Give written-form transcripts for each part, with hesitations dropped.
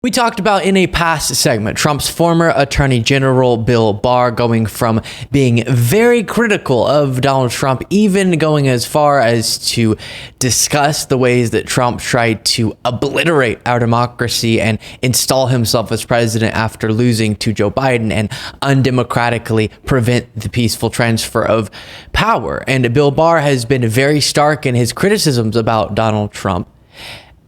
We talked about in a past segment Trump's former Attorney General Bill Barr going from being very critical of Donald Trump, even going as far as to discuss the ways that Trump tried to obliterate our democracy and install himself as president after losing to Joe Biden and undemocratically prevent the peaceful transfer of power. And Bill Barr has been very stark in his criticisms about Donald Trump,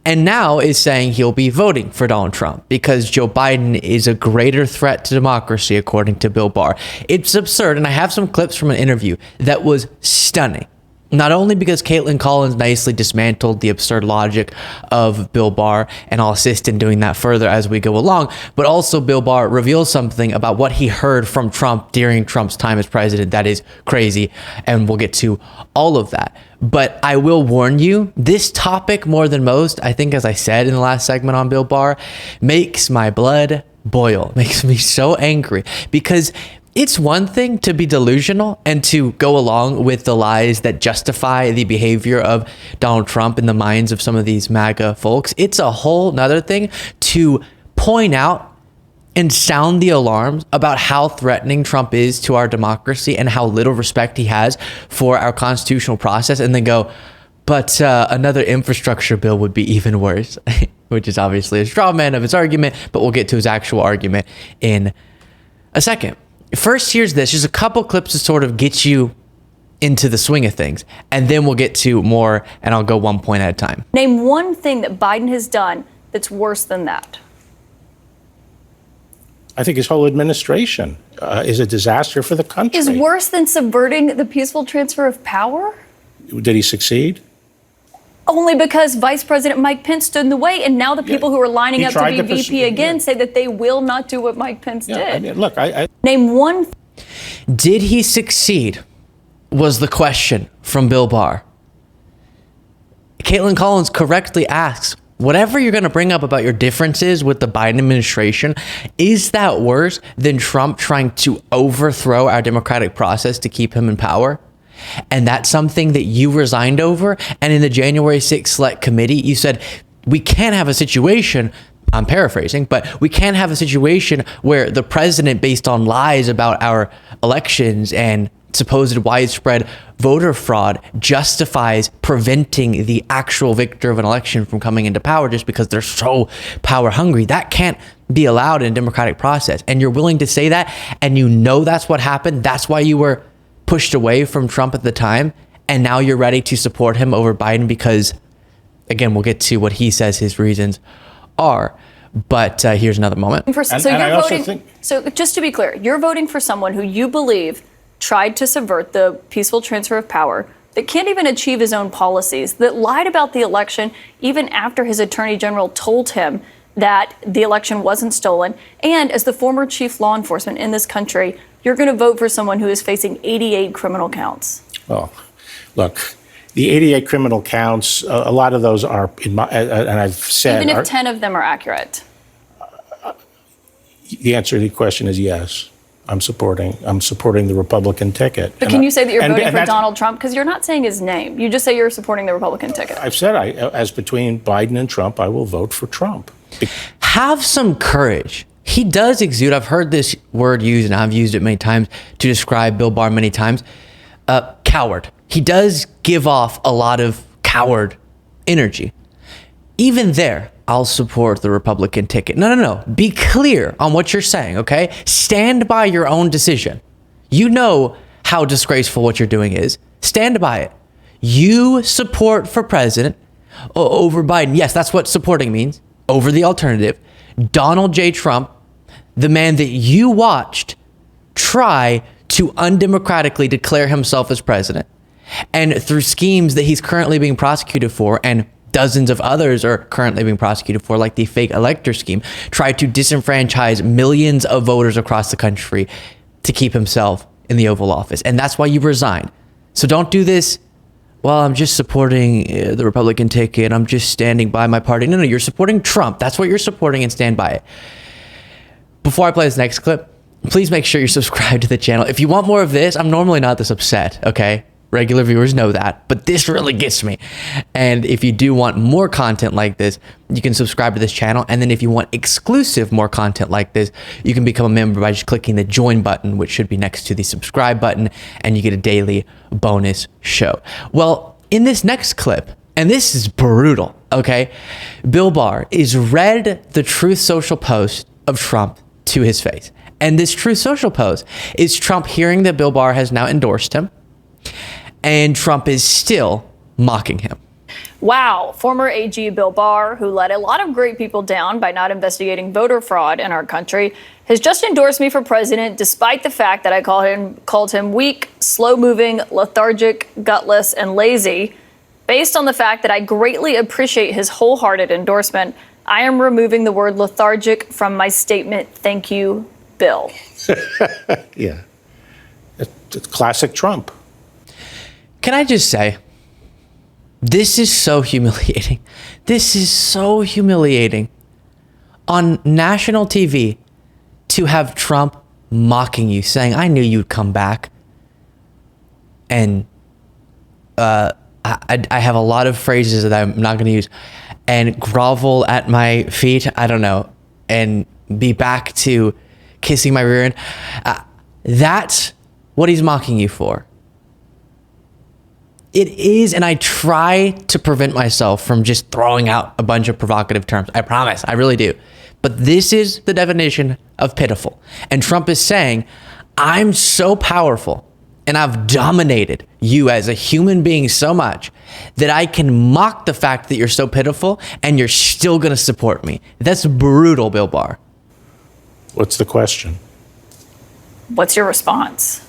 and now is saying he'll be voting for Donald Trump because Joe Biden is a greater threat to democracy, according to Bill Barr. It's absurd, and I have some clips from an interview that was stunning. Not only because Caitlyn Collins nicely dismantled the absurd logic of Bill Barr, and I'll assist in doing that further as we go along, but also Bill Barr reveals something about what he heard from Trump during Trump's time as president that is crazy, and we'll get to all of that. But I will warn you, this topic more than most, I think as I said in the last segment on Bill Barr, makes my blood boil, makes me so angry, because it's one thing to be delusional and to go along with the lies that justify the behavior of Donald Trump in the minds of some of these MAGA folks. It's a whole nother thing to point out and sound the alarms about how threatening Trump is to our democracy and how little respect he has for our constitutional process, and then go, but another infrastructure bill would be even worse, which is obviously a straw man of his argument, but we'll get to his actual argument in a second. First, here's this. Just a couple clips to sort of get you into the swing of things, and then we'll get to more, and I'll go one point at a time. Name one thing that Biden has done that's worse than that. I think his whole administration is a disaster for the country. Is worse than subverting the peaceful transfer of power? Did he succeed? Only because Vice President Mike Pence stood in the way, and now the people who are lining up to be VP again say that they will not do what Mike Pence did. I mean, look, Name one. Did he succeed? Was the question from Bill Barr. Kaitlan Collins correctly asks, whatever you're going to bring up about your differences with the Biden administration, is that worse than Trump trying to overthrow our democratic process to keep him in power? And that's something that you resigned over. And in the January 6th Select Committee, you said, we can't have a situation, I'm paraphrasing, but we can't have a situation where the president, based on lies about our elections and supposed widespread voter fraud, justifies preventing the actual victor of an election from coming into power just because they're so power hungry. That can't be allowed in a democratic process. And you're willing to say that, and you know that's what happened. That's why you were pushed away from Trump at the time, and now you're ready to support him over Biden because, again, we'll get to what he says his reasons are. But here's another moment. So just to be clear, you're voting for someone who you believe tried to subvert the peaceful transfer of power, that can't even achieve his own policies, that lied about the election even after his attorney general told him that the election wasn't stolen. And as the former chief law enforcement in this country, you're going to vote for someone who is facing 88 criminal counts. Well, look, the 88 criminal counts, a lot of those are, and I've said... Even if 10 of them are accurate. The answer to the question is yes. I'm supporting the Republican ticket. But can you say that you're voting for Donald Trump? Because you're not saying his name. You just say you're supporting the Republican ticket. I've said, as between Biden and Trump, I will vote for Trump. Have some courage. He does exude, I've heard this word used, and I've used it many times to describe Bill Barr many times, coward. He does give off a lot of coward energy. Even there, I'll support the Republican ticket. No. Be clear on what you're saying, okay? Stand by your own decision. You know how disgraceful what you're doing is. Stand by it. You support for president over Biden. Yes, that's what supporting means. Over the alternative. Donald J. Trump, the man that you watched try to undemocratically declare himself as president, and through schemes that he's currently being prosecuted for, and dozens of others are currently being prosecuted for, like the fake elector scheme, tried to disenfranchise millions of voters across the country to keep himself in the Oval Office. And that's why you resigned. So don't do this, well, I'm just supporting the Republican ticket, I'm just standing by my party. No, you're supporting Trump. That's what you're supporting, and stand by it. Before I play this next clip, please make sure you're subscribed to the channel. If you want more of this, I'm normally not this upset, okay? Regular viewers know that, but this really gets me. And if you do want more content like this, you can subscribe to this channel. And then if you want exclusive more content like this, you can become a member by just clicking the join button, which should be next to the subscribe button, and you get a daily bonus show. Well, in this next clip, and this is brutal, okay? Bill Barr is read the Truth Social post of Trump to his face. And this Truth Social post is Trump hearing that Bill Barr has now endorsed him, and Trump is still mocking him. Wow, former AG Bill Barr, who let a lot of great people down by not investigating voter fraud in our country, has just endorsed me for president despite the fact that I called him weak, slow-moving, lethargic, gutless, and lazy. Based on the fact that I greatly appreciate his wholehearted endorsement, I am removing the word lethargic from my statement. Thank you, Bill. Yeah. It's classic Trump. Can I just say, this is so humiliating. This is so humiliating. On national TV, to have Trump mocking you, saying, I knew you'd come back. And I have a lot of phrases that I'm not going to use. And grovel at my feet, I don't know, and be back to kissing my rear end. That's what he's mocking you for. It is, and I try to prevent myself from just throwing out a bunch of provocative terms. I promise, I really do. But this is the definition of pitiful. And Trump is saying, I'm so powerful and I've dominated you as a human being so much that I can mock the fact that you're so pitiful and you're still going to support me. That's brutal, Bill Barr. What's the question? What's your response?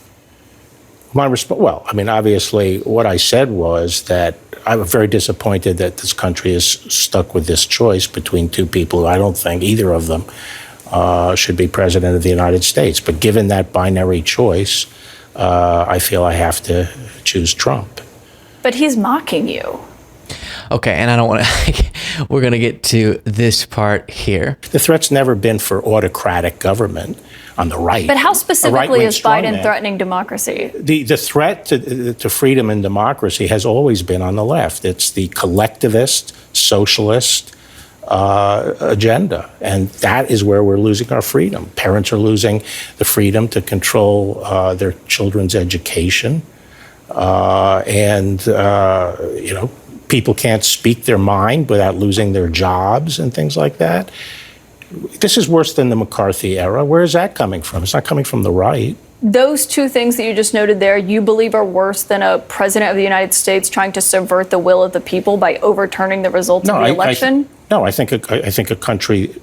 Well, I mean, obviously, what I said was that I'm very disappointed that this country is stuck with this choice between two people who I don't think either of them should be president of the United States. But given that binary choice, I feel I have to choose Trump. But he's mocking you. Okay, and I don't want to, we're going to get to this part here. The threat's never been for autocratic government on the right. But how specifically is Biden threatening democracy? The threat to freedom and democracy has always been on the left. It's the collectivist, socialist agenda. And that is where we're losing our freedom. Parents are losing the freedom to control their children's education. People can't speak their mind without losing their jobs and things like that. This is worse than the McCarthy era. Where is that coming from? It's not coming from the right. Those two things that you just noted there, you believe are worse than a president of the United States trying to subvert the will of the people by overturning the results of the election? I think a country,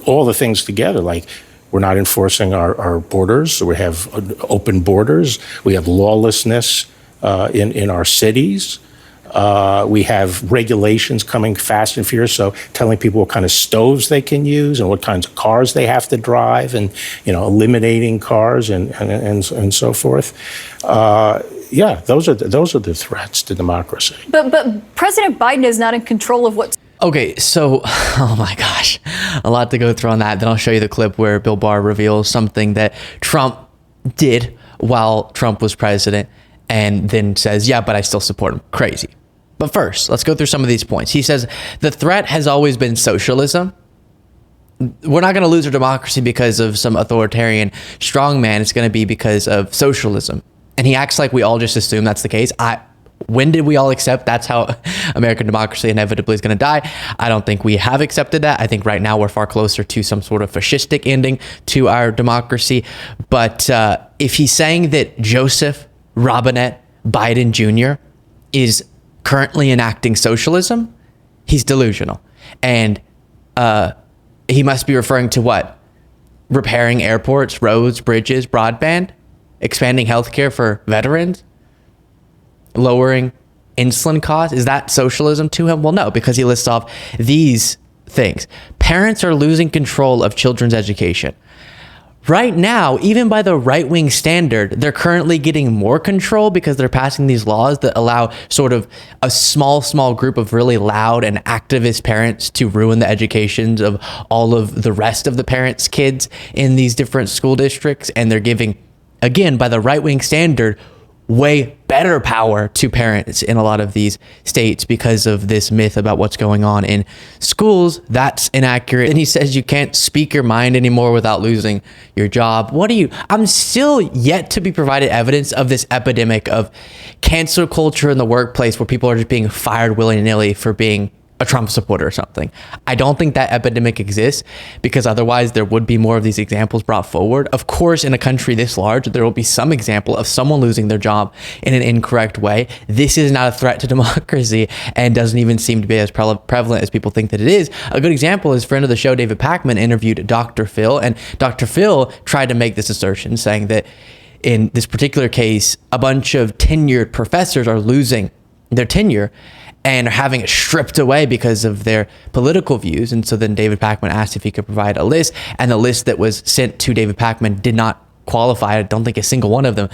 all the things together, like we're not enforcing our borders. We have open borders. We have lawlessness in our cities. We have regulations coming fast and furious, so telling people what kind of stoves they can use and what kinds of cars they have to drive, and eliminating cars and so forth. Those are the threats to democracy. But President Biden is not in control of what's. Okay, so, oh my gosh, a lot to go through on that. Then I'll show you the clip where Bill Barr reveals something that Trump did while Trump was president, and then says, yeah, but I still support him. Crazy. But first, let's go through some of these points. He says, the threat has always been socialism. We're not going to lose our democracy because of some authoritarian strongman. It's going to be because of socialism. And he acts like we all just assume that's the case. When did we all accept that's how American democracy inevitably is going to die? I don't think we have accepted that. I think right now we're far closer to some sort of fascistic ending to our democracy. But if he's saying that Joseph Robinette Biden Jr. is currently enacting socialism, he's delusional. And he must be referring to what? Repairing airports, roads, bridges, broadband, expanding healthcare for veterans, lowering insulin costs. Is that socialism to him? Well, no, because he lists off these things. Parents are losing control of children's education. Right now, even by the right-wing standard, they're currently getting more control because they're passing these laws that allow sort of a small group of really loud and activist parents to ruin the educations of all of the rest of the parents' kids in these different school districts. And they're giving, again, by the right-wing standard, way better power to parents in a lot of these states because of this myth about what's going on in schools. That's inaccurate. And he says you can't speak your mind anymore without losing your job. I'm still yet to be provided evidence of this epidemic of cancel culture in the workplace where people are just being fired willy-nilly for being a Trump supporter or something. I don't think that epidemic exists, because otherwise there would be more of these examples brought forward. Of course, in a country this large, there will be some example of someone losing their job in an incorrect way. This is not a threat to democracy and doesn't even seem to be as prevalent as people think that it is. A good example is friend of the show, David Pakman, interviewed Dr. Phil, and Dr. Phil tried to make this assertion, saying that in this particular case, a bunch of tenured professors are losing their tenure and are having it stripped away because of their political views. And so then David Pakman asked if he could provide a list, and the list that was sent to David Pakman did not qualify. I don't think a single one of them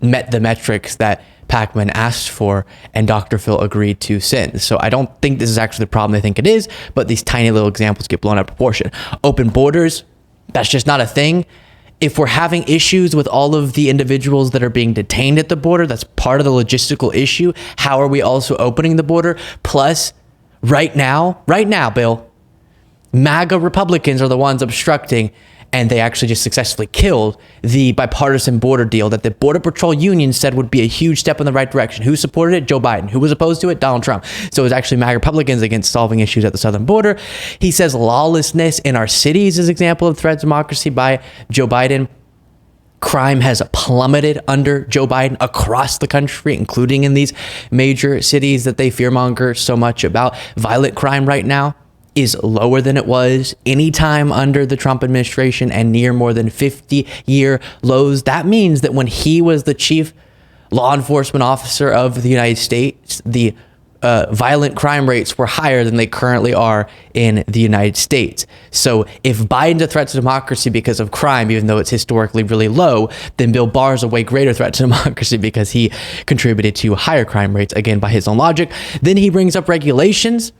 met the metrics that Pakman asked for, and Dr. Phil agreed to send. So I don't think this is actually the problem they think it is, but these tiny little examples get blown out of proportion. Open borders, that's just not a thing. If we're having issues with all of the individuals that are being detained at the border, that's part of the logistical issue. How are we also opening the border? Plus, right now, Bill, MAGA Republicans are the ones obstructing, and they actually just successfully killed the bipartisan border deal that the Border Patrol Union said would be a huge step in the right direction. Who supported it? Joe Biden. Who was opposed to it? Donald Trump. So it was actually MAGA Republicans against solving issues at the southern border. He says lawlessness in our cities is an example of threat to democracy by Joe Biden. Crime has plummeted under Joe Biden across the country, including in these major cities that they fearmonger so much about. Violent crime right now is lower than it was any time under the Trump administration and near more than 50-year lows. That means that when he was the chief law enforcement officer of the United States, the violent crime rates were higher than they currently are in the United States. So if Biden's a threat to democracy because of crime, even though it's historically really low, then Bill Barr is a way greater threat to democracy because he contributed to higher crime rates, again, by his own logic. Then he brings up regulations,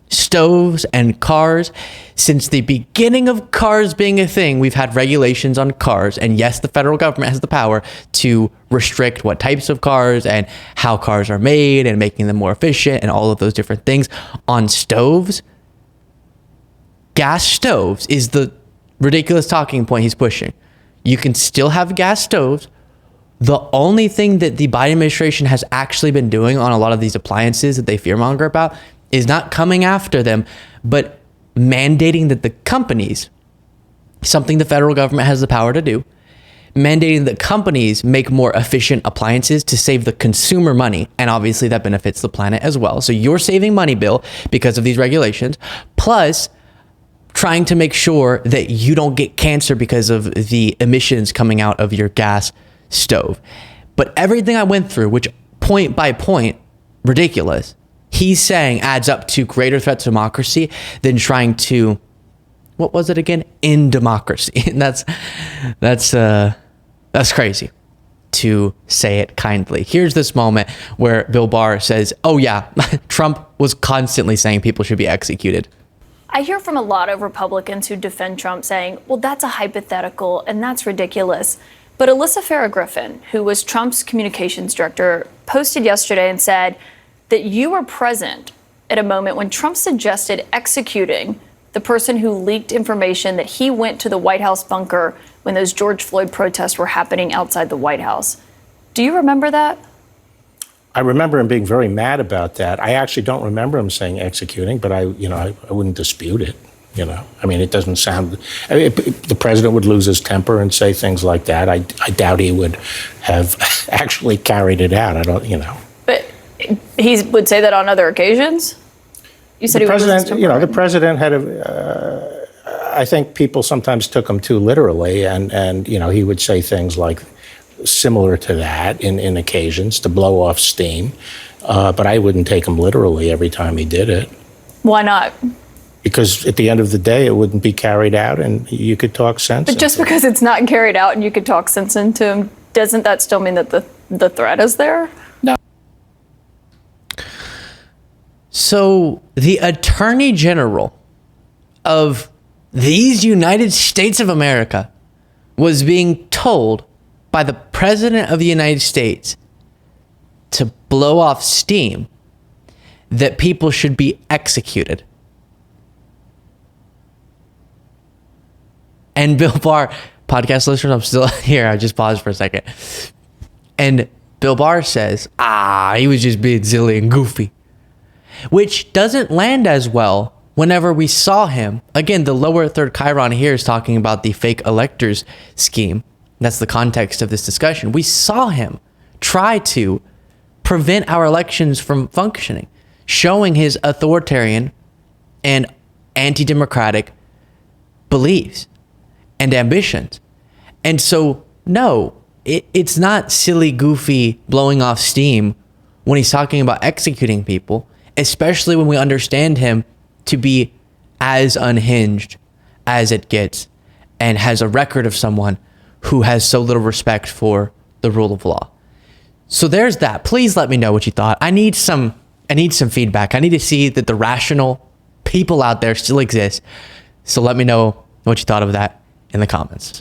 stoves, and cars. Since the beginning of cars being a thing, we've had regulations on cars. And yes, the federal government has the power to restrict what types of cars and how cars are made and making them more efficient and all of those different things. On stoves, gas stoves is the ridiculous talking point he's pushing. You can still have gas stoves. The only thing that the Biden administration has actually been doing on a lot of these appliances that they fearmonger about is not coming after them, but mandating that the companies, something the federal government has the power to do, mandating that companies make more efficient appliances to save the consumer money. And obviously that benefits the planet as well. So you're saving money, Bill, because of these regulations, plus trying to make sure that you don't get cancer because of the emissions coming out of your gas stove. But everything I went through, which point by point, ridiculous, he's saying adds up to greater threat to democracy than trying to, what was it again? End democracy. And that's crazy, to say it kindly. Here's this moment where Bill Barr says, oh yeah, Trump was constantly saying people should be executed. I hear from a lot of Republicans who defend Trump saying, well, that's a hypothetical and that's ridiculous. But Alyssa Farah Griffin, who was Trump's communications director, posted yesterday and said that you were present at a moment when Trump suggested executing the person who leaked information that he went to the White House bunker when those George Floyd protests were happening outside the White House. Do you remember that? I remember him being very mad about that. I actually don't remember him saying executing, but I wouldn't dispute it. I mean, it doesn't sound. The president would lose his temper and say things like that. I doubt he would have actually carried it out. I don't. But he would say that on other occasions. You said the president. The president had a. I think people sometimes took him too literally, and he would say things like similar to that in occasions to blow off steam. But I wouldn't take him literally every time he did it. Why not? Because at the end of the day, it wouldn't be carried out, and you could talk sense. But just because it's not carried out and you could talk sense into him, doesn't that still mean that the threat is there? No. So the Attorney General of these United States of America was being told by the President of the United States blow off steam that people should be executed. And Bill Barr, podcast listeners, I'm still here. I just paused for a second. And Bill Barr says, he was just being silly and goofy, which doesn't land as well whenever we saw him. Again, the lower third chyron here is talking about the fake electors scheme. That's the context of this discussion. We saw him try to prevent our elections from functioning, showing his authoritarian and anti-democratic beliefs and ambitions. And so, no, it's not silly, goofy, blowing off steam when he's talking about executing people, especially when we understand him to be as unhinged as it gets and has a record of someone who has so little respect for the rule of law. So there's that. Please let me know what you thought. I need some feedback. I need to see that the rational people out there still exist. So let me know what you thought of that in the comments.